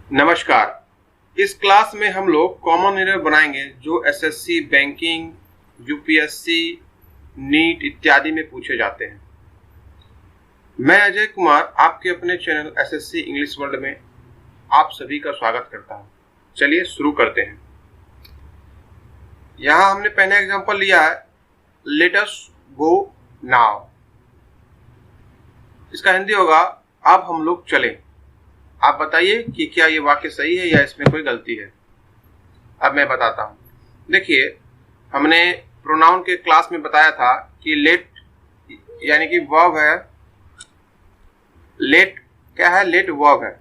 नमस्कार। इस क्लास में हम लोग कॉमन एरर बनाएंगे जो एसएससी, बैंकिंग, यूपीएससी, नीट इत्यादि में पूछे जाते हैं। मैं अजय कुमार आपके अपने चैनल एसएससी इंग्लिश वर्ल्ड में आप सभी का स्वागत करता हूं। चलिए शुरू करते हैं। यहां हमने पहला एग्जांपल लिया है, लेट अस गो नाउ। इसका हिंदी होगा अब हम लोग चलें। आप बताइए कि क्या ये वाक्य सही है या इसमें कोई गलती है। अब मैं बताता हूं। देखिए, हमने प्रोनाउन के क्लास में बताया था कि लेट यानी कि वर्ब है। लेट क्या है? लेट वर्ब है।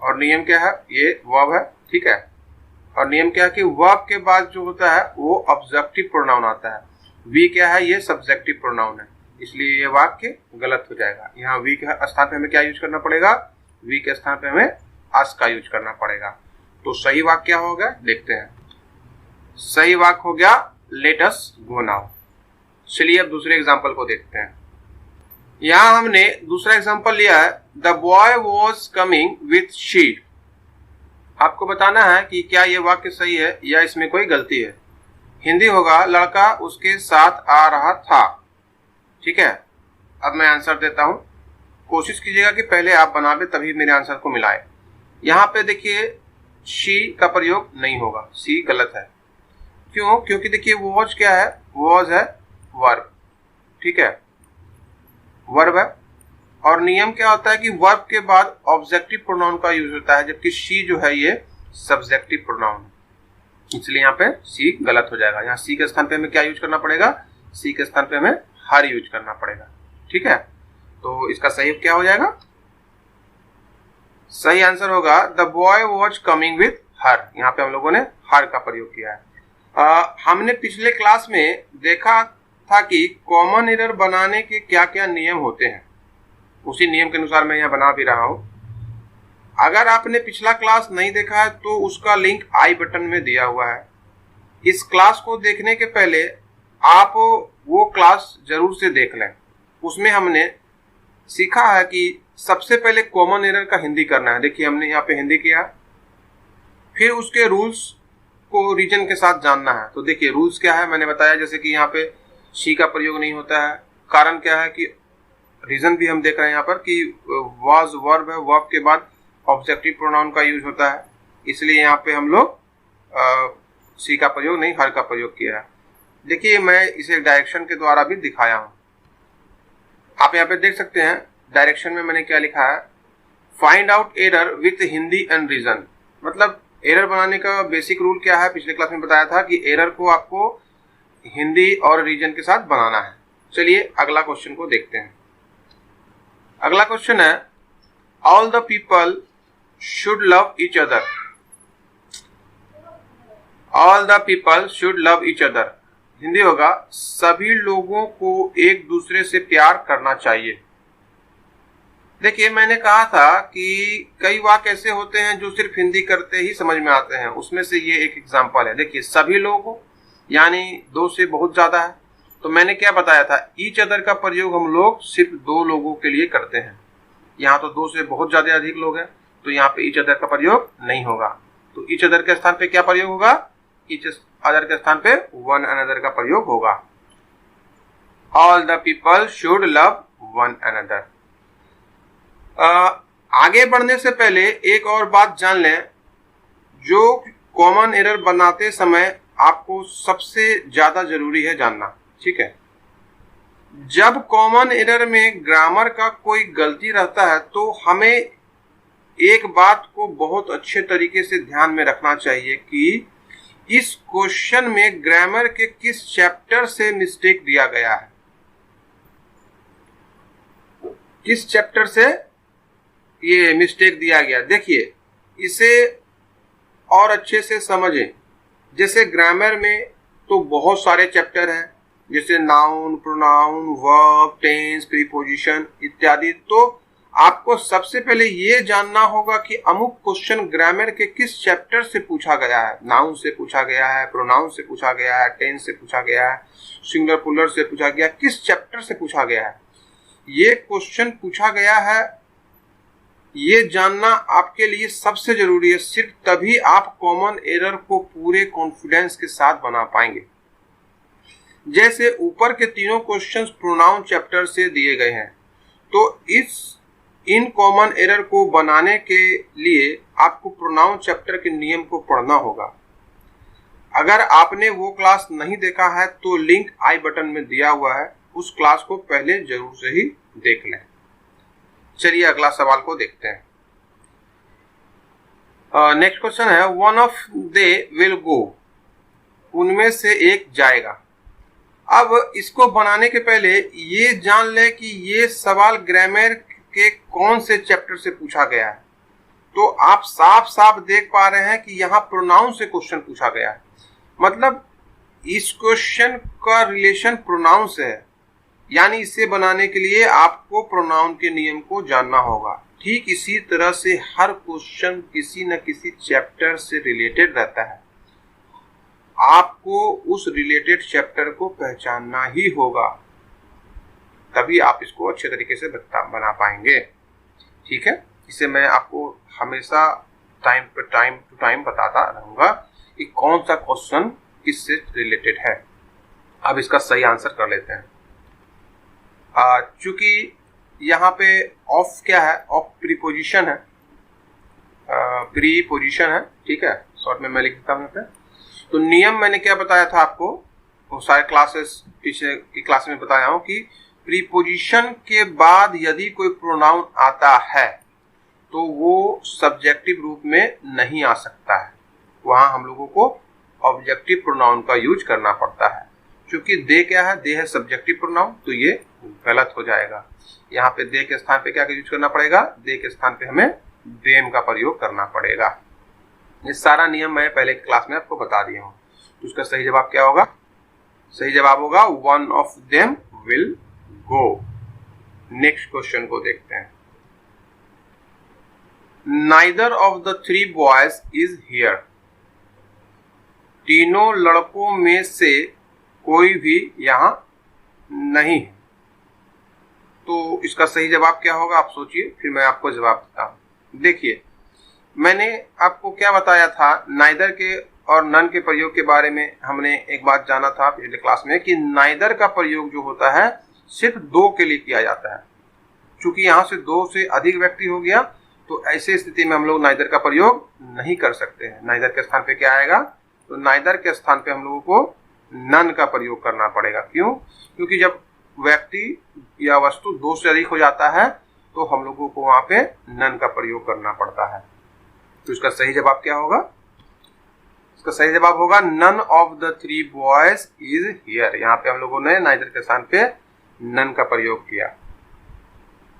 और नियम क्या है? ये वर्ब है, ठीक है। और नियम क्या है कि वर्ब के बाद जो होता है वो ऑब्जेक्टिव प्रोनाउन आता है। वी क्या है? ये सब्जेक्टिव प्रोनाउन है, इसलिए ये वाक्य गलत हो जाएगा। यहाँ वी के स्थान पे हमें क्या यूज करना पड़ेगा? वी के स्थान पे हमें अस का यूज करना पड़ेगा। तो सही वाक्य क्या हो गया? देखते हैं। सही वाक्य हो गया लेट अस गो नाउ। चलिए अब दूसरे एग्जांपल को देखते हैं। यहां हमने दूसरा एग्जांपल लिया है, the boy was coming with she. आपको बताना है कि क्या ये वाक्य सही है या इसमें कोई गलती है। हिंदी होगा लड़का उसके साथ आ रहा था, ठीक है। अब मैं आंसर देता हूं। कोशिश कीजिएगा कि पहले आप बनावे तभी मेरे आंसर को मिलाए। यहाँ पे देखिए शी का प्रयोग नहीं होगा, सी गलत है। क्यों? क्योंकि देखिए वॉज क्या है? वॉज है वर्ब, ठीक है, वर्ब है। और नियम क्या होता है कि वर्ब के बाद ऑब्जेक्टिव प्रोनाउन का यूज होता है, जबकि शी जो है ये सब्जेक्टिव प्रोनाउन है, इसलिए यहाँ पे सी गलत हो जाएगा। यहाँ सी के स्थान पे हमें क्या यूज करना पड़ेगा? सी के स्थान पे हमें हर यूज करना पड़ेगा, ठीक है। तो इसका सही क्या हो जाएगा? सही आंसर होगा the boy was coming with her. यहाँ पे हम लोगों ने हर का प्रयोग किया है। हमने पिछले क्लास में देखा था कि कॉमन एरर बनाने के क्या क्या नियम होते हैं। उसी नियम के अनुसार मैं यहाँ बना भी रहा हूं। अगर आपने पिछला क्लास नहीं देखा है तो उसका लिंक आई बटन में दिया हुआ है। इस क्लास को देखने के पहले आप वो क्लास जरूर से देख लें। उसमें हमने सीखा है कि सबसे पहले कॉमन एरर का हिंदी करना है। देखिए हमने यहाँ पे हिंदी किया, फिर उसके रूल्स को रीजन के साथ जानना है। तो देखिए रूल्स क्या है मैंने बताया, जैसे कि यहाँ पे शी का प्रयोग नहीं होता है। कारण क्या है कि रीजन भी हम देख रहे हैं यहाँ पर कि वाज वर्ब है, वर्ब के बाद ऑब्जेक्टिव प्रोनाउन का यूज होता है, इसलिए यहाँ पे हम लोग शी का प्रयोग नहीं हर का प्रयोग किया है। देखिए मैं इसे डायरेक्शन के द्वारा भी दिखाया हूँ। आप यहाँ पे देख सकते हैं डायरेक्शन में मैंने क्या लिखा है, find out error with Hindi and reason. मतलब एरर बनाने का बेसिक रूल क्या है, पिछले क्लास में बताया था कि एरर को आपको हिंदी और रीजन के साथ बनाना है। चलिए अगला क्वेश्चन को देखते हैं। अगला क्वेश्चन है, all the people should love each other. All the people should love each other Hindi होगा सभी लोगों को एक दूसरे से प्यार करना चाहिए। देखिए मैंने कहा था कि कई वाक्य ऐसे होते हैं जो सिर्फ हिंदी करते ही समझ में आते हैं, उसमें से ये एक एग्जांपल है। देखिए सभी लोगों यानी दो से बहुत ज्यादा है, तो मैंने क्या बताया था, ईच अदर का प्रयोग हम लोग सिर्फ दो लोगों के लिए करते हैं। यहाँ तो दो से बहुत ज्यादा अधिक लोग हैं, तो यहाँ पे ईच अदर का प्रयोग नहीं होगा। तो ईच अदर के स्थान पे क्या प्रयोग होगा? ईच अदर के स्थान पे वन अनदर का प्रयोग होगा। All the people should love one another. आगे बढ़ने से पहले एक और बात जान लें, जो कॉमन एरर बनाते समय आपको सबसे ज्यादा जरूरी है जानना, ठीक है। जब कॉमन एरर में ग्रामर का कोई गलती रहता है तो हमें एक बात को बहुत अच्छे तरीके से ध्यान में रखना चाहिए कि इस क्वेश्चन में ग्रामर के किस चैप्टर से मिस्टेक दिया गया है। किस चैप्टर से ये मिस्टेक दिया गया, देखिए इसे और अच्छे से समझें। जैसे ग्रामर में तो बहुत सारे चैप्टर हैं, जैसे noun, pronoun, verb, tense, preposition इत्यादि। तो आपको सबसे पहले ये जानना होगा कि अमुक क्वेश्चन ग्रामर के किस चैप्टर से पूछा गया है। नाउन से पूछा गया है, प्रोनाउन से पूछा गया है, टेंस से पूछा गया है, सिंगुलर प्लूरल से पूछा गया, किस चैप्टर से पूछा गया है। ये क्वेश्चन पूछा गया है ये जानना आपके लिए सबसे जरूरी है। सिर्फ तभी आप कॉमन एरर को पूरे कॉन्फिडेंस के साथ बना पाएंगे। जैसे ऊपर के तीनों क्वेश्चंस प्रोनाउन चैप्टर से दिए गए हैं, तो इन कॉमन एरर को बनाने के लिए आपको प्रोनाउन चैप्टर के नियम को पढ़ना होगा। अगर आपने वो क्लास नहीं देखा है तो लिंक आई बटन में दिया हुआ है, उस क्लास को पहले जरूर से ही देख लें। चलिए अगला सवाल को देखते हैं। नेक्स्ट क्वेश्चन है, one of they will go, उनमें से एक जाएगा। अब इसको बनाने के पहले ये जान ले कि ये सवाल ग्रामर के कौन से चैप्टर से पूछा गया है। तो आप साफ साफ देख पा रहे हैं कि यहाँ प्रोनाउन से क्वेश्चन पूछा गया है, मतलब इस क्वेश्चन का रिलेशन प्रोनाउन से है। यानी इसे बनाने के लिए आपको प्रोनाउन के नियम को जानना होगा। ठीक इसी तरह से हर क्वेश्चन किसी न किसी चैप्टर से रिलेटेड रहता है। आपको उस रिलेटेड चैप्टर को पहचानना ही होगा, तभी आप इसको अच्छे तरीके से बना पाएंगे। ठीक है, इसे मैं आपको हमेशा टाइम टू टाइम बताता रहूंगा कि कौन सा क्वेश्चन किससे रिलेटेड है। अब इसका सही आंसर कर लेते हैं। चूंकि यहाँ पे ऑफ क्या है, ऑफ प्रीपोजिशन है, प्रीपोजिशन है। ठीक है, शॉर्ट में मैं लिख देता हूँ। तो नियम मैंने क्या बताया था आपको, वो सारे क्लासेस पीछे की क्लास में बताया हूँ कि प्रीपोजिशन के बाद यदि कोई प्रोनाउन आता है तो वो सब्जेक्टिव रूप में नहीं आ सकता है। वहां हम लोगों को ऑब्जेक्टिव प्रोनाउन का यूज करना पड़ता है। क्योंकि दे क्या है, दे है सब्जेक्टिव प्रोनाउन, तो ये गलत हो जाएगा। यहाँ पे दे के स्थान पे क्या यूज करना पड़ेगा, दे के स्थान पे हमें देम का प्रयोग करना पड़ेगा। ये सारा नियम मैं पहले की क्लास में आपको बता दिया हूँ। तो उसका सही जवाब क्या होगा, सही जवाब होगा one of them will go. Next question को देखते हैं। Neither of the three boys is here, तीनों लड़कों में से कोई भी यहाँ नहीं है। तो इसका सही जवाब क्या होगा, आप सोचिए, फिर मैं आपको जवाब देता हूं। देखिए, मैंने आपको क्या बताया था, नाइदर के और नन के प्रयोग के बारे में हमने एक बात जाना था पिछले क्लास में कि नाइदर का प्रयोग जो होता है सिर्फ दो के लिए किया जाता है। चूंकि यहाँ से दो से अधिक व्यक्ति हो गया, तो ऐसे स्थिति में हम लोग नाइदर का प्रयोग नहीं कर सकते हैं। नाइदर के स्थान पे क्या आएगा, तो नाइदर के स्थान पे हम लोगों को नन का प्रयोग करना पड़ेगा। क्यों, क्योंकि जब व्यक्ति या वस्तु दो से अधिक हो जाता है तो हम लोगों को वहां पे नन का प्रयोग करना पड़ता है। तो इसका सही जवाब क्या होगा, इसका सही जवाब होगा none of the three boys is here. यहाँ पे हम लोगों ने नाइदर के स्थान पे नन का प्रयोग किया।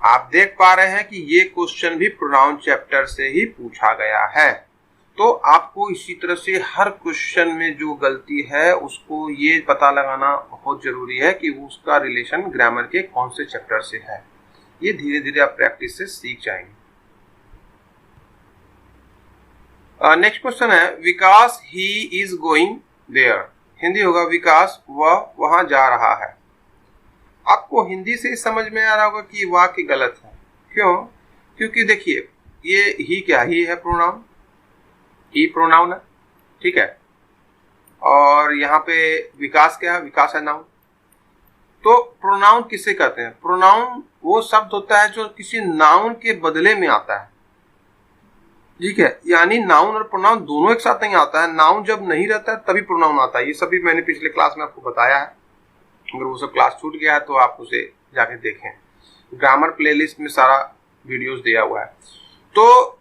आप देख पा रहे हैं कि ये क्वेश्चन भी प्रोनाउन चैप्टर से ही पूछा गया है। तो आपको इसी तरह से हर क्वेश्चन में जो गलती है उसको ये पता लगाना बहुत जरूरी है कि उसका रिलेशन ग्रामर के कौन से चैप्टर से है। ये धीरे धीरे आप प्रैक्टिस से सीख जाएंगे। नेक्स्ट क्वेश्चन है, Vikas he is going there. Hindi होगा विकास वह वहां जा रहा है। आपको हिंदी से समझ में आ रहा होगा कि वाक्य गलत है। क्यों, क्योंकि देखिए ये ही क्या, ही है प्रोनाउन, ही प्रोनाउन है। ठीक है, और यहाँ पे विकास क्या है, विकास है नाउन। तो प्रोनाउन किसे कहते हैं, प्रोनाउन वो शब्द होता है जो किसी नाउन के बदले में आता है। ठीक है, यानी नाउन और प्रोनाउन दोनों एक साथ नहीं आता है। नाउन जब नहीं रहता है तभी प्रोनाउन आता है। ये सभी मैंने पिछले क्लास में आपको बताया है। अगर वो सब क्लास छूट गया है तो आप उसे जाके देखें, ग्रामर प्लेलिस्ट में सारा वीडियोस दिया हुआ है। तो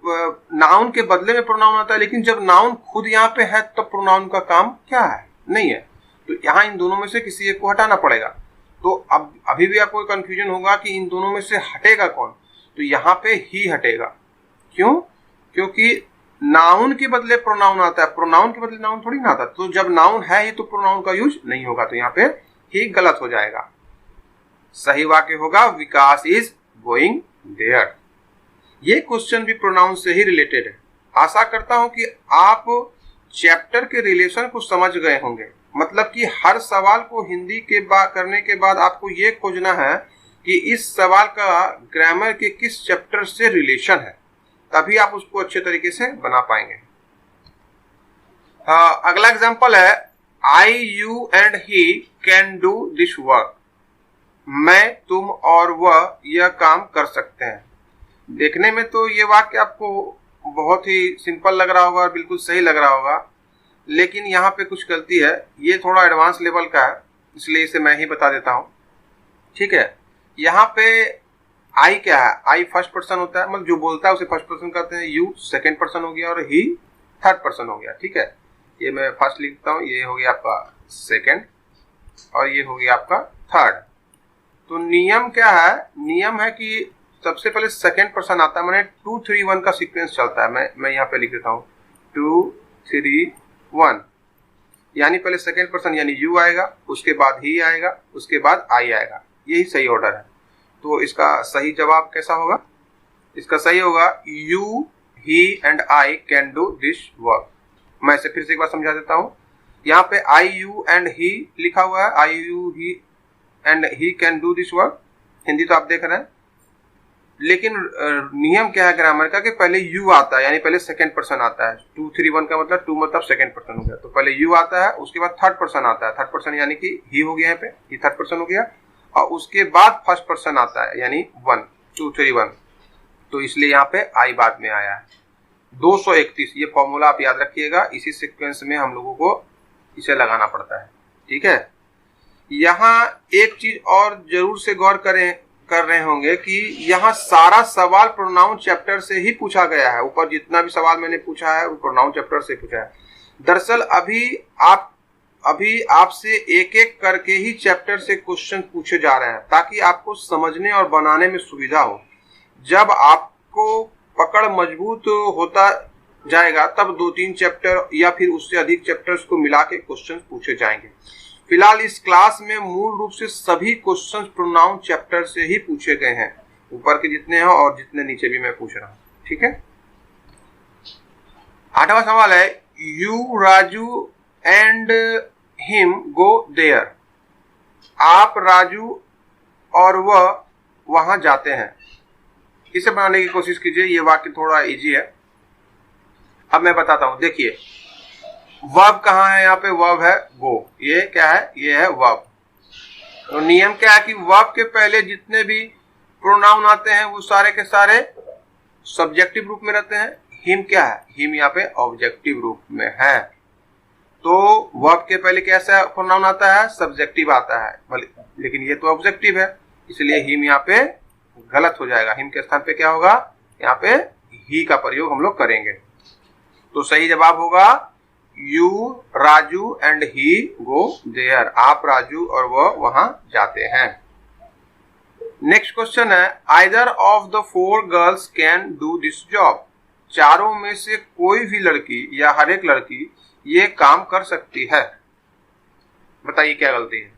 नाउन के बदले में प्रोनाउन आता है, लेकिन जब नाउन खुद यहाँ पे है तब प्रोनाउन का काम क्या है, नहीं है। तो यहाँ इन दोनों में से किसी एक को हटाना पड़ेगा। तो अब अभी भी आपको कंफ्यूजन होगा कि इन दोनों में से हटेगा कौन, तो यहाँ पे ही हटेगा। क्यों, क्योंकि नाउन के बदले प्रोनाउन आता है, प्रोनाउन के बदले नाउन थोड़ी ना आता। तो जब नाउन है ही तो प्रोनाउन का यूज नहीं होगा, तो यहाँ पे ही गलत हो जाएगा। सही वाक्य होगा विकास इज गोइंग देयर। ये क्वेश्चन भी प्रोनाउन से ही रिलेटेड है। आशा करता हूं कि आप चैप्टर के रिलेशन को समझ गए होंगे। मतलब कि हर सवाल को हिंदी के करने के बाद आपको ये खोजना है कि इस सवाल का ग्रामर के किस चैप्टर से रिलेशन है। तभी आप उसको अच्छे तरीके से बना पाएंगे। अगला एग्जांपल है I, you and he can do this work. मैं, तुम और वह यह काम कर सकते हैं। देखने में तो ये वाक्य आपको बहुत ही सिंपल लग रहा होगा, बिल्कुल सही लग रहा होगा, लेकिन यहाँ पे कुछ गलती है। ये थोड़ा एडवांस लेवल का है, इसलिए इसे मैं ही बता देता हूँ। ठीक है, यहाँ पे आई क्या है? आई फर्स्ट पर्सन होता है, मतलब जो बोलता है उसे फर्स्ट पर्सन कहते हैं। यू सेकंड पर्सन हो गया और ही थर्ड पर्सन हो गया। ठीक है, ये मैं फर्स्ट लिखता हूँ, ये हो गया आपका सेकंड और ये हो गया आपका थर्ड। तो नियम क्या है? नियम है कि सबसे पहले सेकंड पर्सन आता है, मैंने 2 3 1 का सीक्वेंस चलता है। मैं यहाँ पे लिख देता हूँ 2 3 1, यानी पहले सेकंड पर्सन यानी यू आएगा, उसके बाद ही आएगा, उसके बाद आई आएगा। यही सही ऑर्डर है। तो इसका सही जवाब कैसा होगा? इसका सही होगा you, he and I can do this work. मैं इसे फिर से एक बार समझा देता हूँ। यहाँ पे आई, यू एंड ही लिखा हुआ है। I, you, he and he can do this work. Hindi तो आप देख रहे हैं, लेकिन नियम क्या है ग्रामर का कि पहले यू आता है, यानी पहले सेकंड पर्सन आता है। 2 3 1 का मतलब 2 मतलब सेकंड पर्सन हो गया, तो पहले यू आता है, उसके बाद थर्ड पर्सन आता है। थर्ड पर्सन यानी कि ही हो गया, यहाँ पे ही थर्ड पर्सन हो गया, और उसके बाद फर्स्ट पर्सन आता है यानी 1 2 3 1। तो इसलिए यहाँ पे आई बाद में आया है। 231 ये फॉर्मूला आप याद रखिएगा, इसी सीक्वेंस में हम लोगों को इसे लगाना पड़ता है। ठीक है, यहाँ एक चीज और जरूर से गौर कर रहे होंगे कि यहाँ सारा सवाल प्रोनाउन चैप्टर से ही पूछा गया है। ऊपर जितना भी सवाल मैंने पूछा है वो प्रोनाउन चैप्टर से पूछा है। दरअसल अभी आपसे एक एक करके ही चैप्टर से क्वेश्चन पूछे जा रहे हैं, ताकि आपको समझने और बनाने में सुविधा हो। जब आपको पकड़ मजबूत होता जाएगा तब 2-3 चैप्टर या फिर उससे अधिक चैप्टर्स को मिला के क्वेश्चन पूछे जाएंगे। फिलहाल इस क्लास में मूल रूप से सभी क्वेश्चन प्रोनाउन चैप्टर से ही पूछे गए हैं, ऊपर के जितने हैं और जितने नीचे भी मैं पूछ रहा हूं। ठीक है, 8वां सवाल है you, Raju and him go there. आप, राजू और वह वहां जाते हैं। इसे बनाने की कोशिश कीजिए, ये वाक्य थोड़ा इजी है। अब मैं बताता हूं, देखिए वर्ब कहाँ है? यहाँ पे वर्ब है गो। ये क्या है? ये है वर्ब। तो नियम क्या है कि वर्ब के पहले जितने भी प्रोनाउन आते हैं वो सारे के सारे सब्जेक्टिव रूप में रहते हैं। हिम क्या है? हिम यहाँ पे ऑब्जेक्टिव रूप में है। तो वर्ब के पहले कैसा प्रोनाउन आता है? सब्जेक्टिव आता है, लेकिन ये तो ऑब्जेक्टिव है, इसलिए हिम यहाँ पे गलत हो जाएगा। हिम के स्थान पे क्या होगा? यहाँ पे ही का प्रयोग हम लोग करेंगे। तो सही जवाब होगा you, Raju and he go there. आप, राजू और वह वहां जाते हैं। नेक्स्ट क्वेश्चन है either of the 4 girls can do this job. चारों में से कोई भी लड़की या हर एक लड़की ये काम कर सकती है। बताइए क्या गलती है?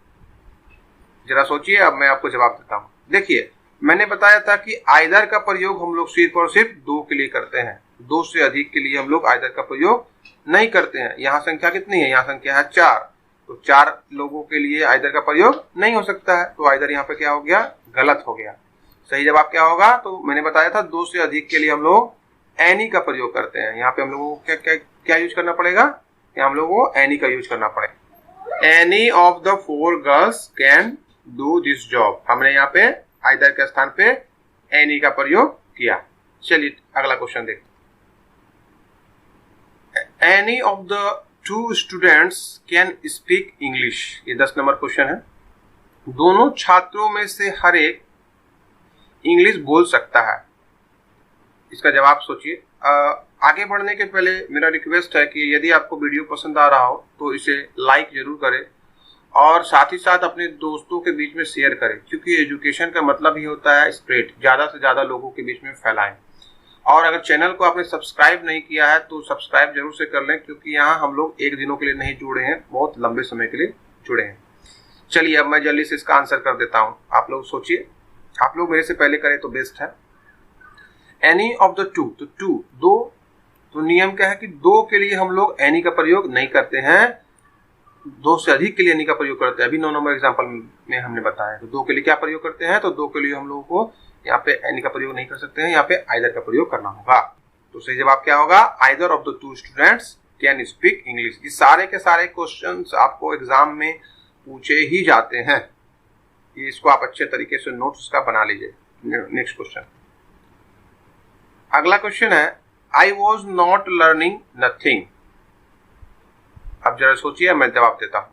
जरा सोचिए, अब मैं आपको जवाब देता हूं। देखिए, मैंने बताया था कि आइदर का प्रयोग हम लोग सिर्फ और सिर्फ 2 के लिए करते हैं। 2 से अधिक के लिए हम लोग आइदर का प्रयोग नहीं करते हैं। यहाँ संख्या कितनी है? यहाँ संख्या है 4, तो 4 लोगों के लिए आइदर का प्रयोग नहीं हो सकता है। तो आइदर यहाँ पे क्या हो गया? गलत हो गया। सही जवाब क्या होगा? तो मैंने बताया था 2 से अधिक के लिए हम लोग एनी का प्रयोग करते हैं। यहाँ पे हम लोगों को क्या यूज करना पड़ेगा? हम लोगों को एनी का यूज करना पड़ेगा। Any of the 4 girls can do this job. हमने यहाँ पे आइदर के स्थान पे एनी का प्रयोग किया। चलिए अगला क्वेश्चन देखते। Any of the 2 students can speak English। ये 10 नंबर क्वेश्चन है। दोनों छात्रों में से हर एक इंग्लिश बोल सकता है। इसका जवाब सोचिए। आगे बढ़ने के पहले मेरा रिक्वेस्ट है कि यदि आपको वीडियो पसंद आ रहा हो तो इसे लाइक जरूर करें और साथ ही साथ अपने दोस्तों के बीच में शेयर करें, क्योंकि एजुकेशन का मतलब ही होता है स्प्रेड, ज़्यादा से ज़्यादा लोगों के बीच में फैलाएं। और अगर चैनल को आपने सब्सक्राइब नहीं किया है तो सब्सक्राइब जरूर से कर लें, क्योंकि यहाँ हम लोग एक दिनों के लिए नहीं जुड़े हैं, बहुत लंबे समय के लिए जुड़े हैं। चलिए अब मैं जल्दी से इसका आंसर कर देता हूँ। आप लोग सोचिए, आप लोग मेरे से पहले करें तो बेस्ट है। एनी ऑफ द 2, तो 2 2, तो नियम क्या है कि 2 के लिए हम लोग एनी का प्रयोग नहीं करते हैं, 2 से अधिक के लिए एनी का प्रयोग करते हैं। अभी 9 नंबर एग्जाम्पल में हमने बताया। तो 2 के लिए क्या प्रयोग करते हैं? तो 2 के लिए हम लोगों को यहाँ पे एनी का प्रयोग नहीं कर सकते हैं, यहाँ पे आइदर का प्रयोग करना होगा। तो सही जवाब क्या होगा? Either of the two students can speak English. ये सारे के सारे क्वेश्चंस आपको एग्जाम में पूछे ही जाते हैं, इसको आप अच्छे तरीके से नोट्स का बना लीजिए। नेक्स्ट क्वेश्चन, अगला क्वेश्चन है I was not learning nothing. अब जरा सोचिए, मैं जवाब देता हूं।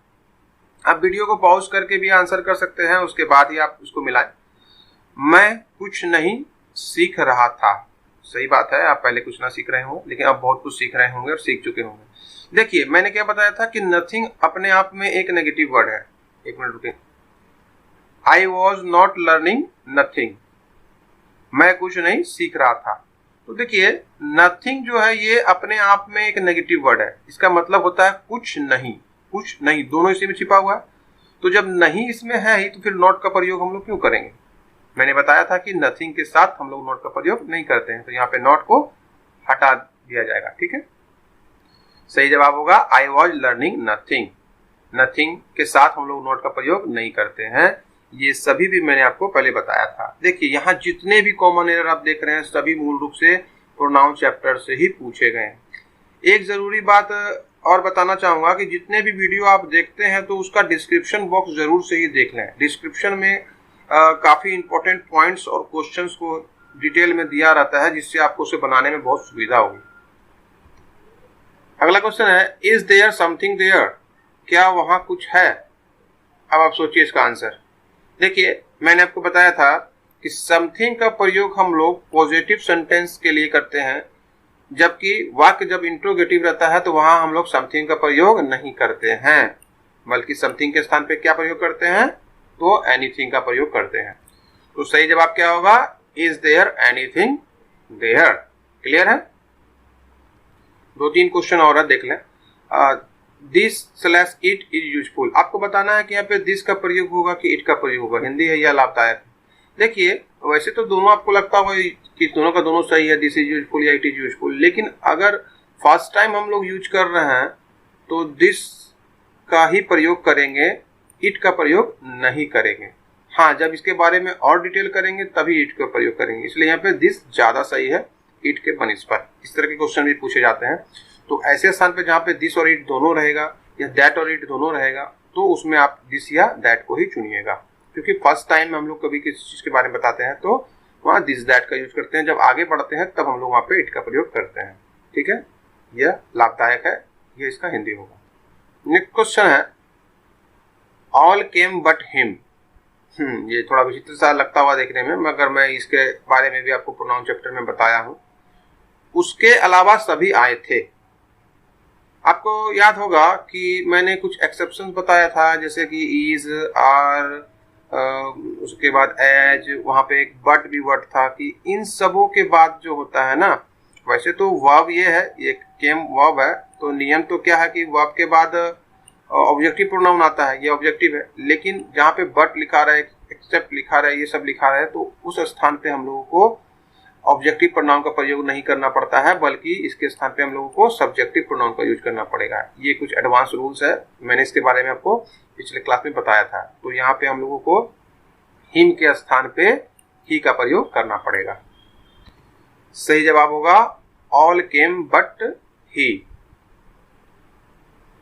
आप वीडियो को पॉज करके भी आंसर कर सकते हैं, उसके बाद ही आप उसको मिलाएं। मैं कुछ नहीं सीख रहा था। सही बात है, आप पहले कुछ ना सीख रहे हो, लेकिन आप बहुत कुछ सीख रहे होंगे और सीख चुके होंगे। देखिए, मैंने क्या बताया था कि नथिंग अपने आप में एक नेगेटिव वर्ड है। एक मिनट रुकिए। I was not learning nothing, मैं कुछ नहीं सीख रहा था। तो देखिए, नथिंग जो है ये अपने आप में एक नेगेटिव वर्ड है। इसका मतलब होता है कुछ नहीं, कुछ नहीं, दोनों इसी में छिपा हुआ है। तो जब नहीं इसमें है ही, तो फिर नॉट का प्रयोग हम लोग क्यों करेंगे? मैंने बताया था कि नथिंग के साथ हम लोग नॉट का प्रयोग नहीं करते हैं, तो यहाँ पे नॉट को हटा दिया जाएगा। ठीक है, सही जवाब होगा I was learning nothing. Nothing के साथ हम लोग नॉट का प्रयोग नहीं करते हैं। ये सभी भी मैंने आपको पहले बताया था। देखिए, यहाँ जितने भी कॉमन एरर आप देख रहे हैं सभी मूल रूप से प्रोनाउन चैप्टर से ही पूछे गए हैं। एक जरूरी बात और बताना चाहूंगा कि जितने भी वीडियो आप देखते हैं तो उसका डिस्क्रिप्शन बॉक्स जरूर से ही देख लें। डिस्क्रिप्शन में काफी इंपॉर्टेंट पॉइंट्स और क्वेश्चंस को डिटेल में दिया रहता है, जिससे आपको उसे बनाने में बहुत सुविधा होगी। अगला क्वेश्चन है इज देयर समथिंग देयर, क्या वहां कुछ है? अब आप सोचिए इसका आंसर। देखिए, मैंने आपको बताया था कि समथिंग का प्रयोग हम लोग पॉजिटिव सेंटेंस के लिए करते हैं, जबकि वाक्य जब इंट्रोगेटिव रहता है तो वहां हम लोग समथिंग का प्रयोग नहीं करते हैं, बल्कि समथिंग के स्थान पे क्या प्रयोग करते हैं? तो एनीथिंग का प्रयोग करते हैं। तो सही जवाब क्या होगा? Is there anything there. Clear है? दो तीन क्वेश्चन और देख लें। This slash it is useful, आपको बताना है कि यहाँ पे दिस का प्रयोग होगा कि इट का प्रयोग होगा, हिंदी है या लाभदायक। देखिए, वैसे तो दोनों आपको लगता होगा कि दोनों का दोनों सही है, दिस इज यूजफुल या इट इज यूजफुल, लेकिन अगर फर्स्ट टाइम हम लोग यूज कर रहे हैं तो दिस का ही प्रयोग करेंगे, इट का प्रयोग नहीं करेंगे। हाँ, जब इसके बारे में और डिटेल करेंगे तभी इट का प्रयोग करेंगे। इसलिए यहाँ पे दिस ज्यादा सही है इट के बनिस्बत। इस तरह के क्वेश्चन भी पूछे जाते हैं। तो ऐसे स्थान पे जहाँ पे दिस और इट दोनों रहेगा या दैट और इट दोनों रहेगा, तो उसमें आप दिस या दैट को ही चुनिएगा, क्योंकि फर्स्ट टाइम हम लोग कभी किसी चीज के बारे में बताते हैं तो वहाँ दिस दैट का यूज करते हैं। जब आगे बढ़ते हैं तब हम लोग वहाँ पे इट का प्रयोग करते हैं। ठीक है, यह लाभदायक है, यह इसका हिंदी होगा। नेक्स्ट क्वेश्चन है ऑल केम बट हिम। ये थोड़ा विचित्र सा लगता हुआ देखने में, मगर मैं इसके बारे में भी आपको प्रोनाउन चैप्टर में बताया हूं। उसके अलावा सभी आए थे। आपको याद होगा कि मैंने कुछ एक्सेप्शंस बताया था, जैसे कि इज, आर, उसके बाद एज, वहां पे एक बट भी वर्ड था, कि इन सबों के बाद जो होता है ना, वैसे तो वर्ब ये है, ये केम वर्ब है, तो नियम तो क्या है कि वर्ब के बाद ऑब्जेक्टिव प्रोनाउन आता है, ये ऑब्जेक्टिव है। लेकिन जहाँ पे बट लिखा रहा है, एक्सेप्ट लिखा रहा है, ये सब लिखा रहा है, तो उस स्थान पे हम लोगों को ऑब्जेक्टिव प्रोनाउन का प्रयोग नहीं करना पड़ता है, बल्कि इसके स्थान पे हम लोगों को सब्जेक्टिव प्रोनाउन का यूज करना पड़ेगा। ये कुछ एडवांस रूल्स है, मैंने इसके बारे में आपको पिछले क्लास में बताया था। तो यहाँ पे हम लोगों को हिम के स्थान पे ही का प्रयोग करना पड़ेगा। सही जवाब होगा ऑल केम बट ही,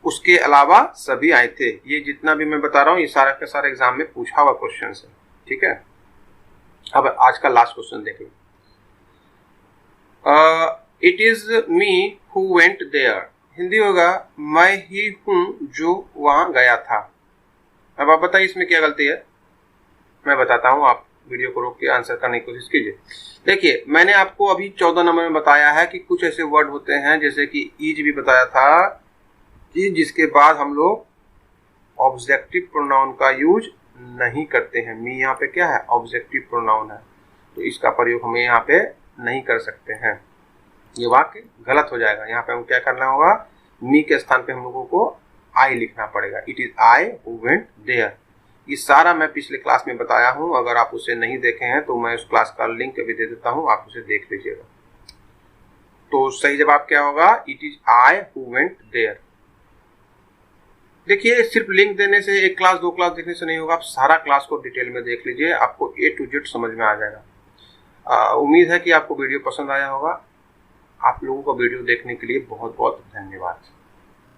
उसके अलावा सभी आए थे। ये जितना भी मैं बता रहा हूँ ये सारा का सारा एग्जाम में पूछा हुआ क्वेश्चन है। ठीक है, अब आज का लास्ट क्वेश्चन देख लो। It is me who went there, Hindi होगा मैं ही हूं जो वहां गया था। अब आप बताइए इसमें क्या गलती है? मैं बताता हूं, आप वीडियो को रोक के आंसर करने की कोशिश कीजिए। देखिए, मैंने आपको अभी 14 नंबर में बताया है कि कुछ ऐसे वर्ड होते हैं, जैसे कि ईज भी बताया था, कि जिसके बाद हम लोग ऑब्जेक्टिव प्रोनाउन का यूज नहीं करते हैं। मी यहाँ पे क्या है? ऑब्जेक्टिव प्रोनाउन है, तो इसका प्रयोग हमें यहाँ पे नहीं कर सकते हैं। ये वाक्य गलत हो जाएगा। यहाँ पे हम क्या करना होगा? मी के स्थान पे हम लोगों को आई लिखना पड़ेगा। It is I who went there. ये सारा मैं पिछले क्लास में बताया हूँ, अगर आप उसे नहीं देखे हैं तो मैं उस क्लास का लिंक अभी दे देता हूँ, आप उसे देख लीजिएगा। तो सही जवाब क्या होगा? It is I who went there. देखिए, सिर्फ लिंक देने से एक क्लास दो क्लास देखने से नहीं होगा, आप सारा क्लास को डिटेल में देख लीजिए, आपको A to Z समझ में आ जाएगा। उम्मीद है कि आपको वीडियो पसंद आया होगा। आप लोगों का वीडियो देखने के लिए बहुत बहुत धन्यवाद।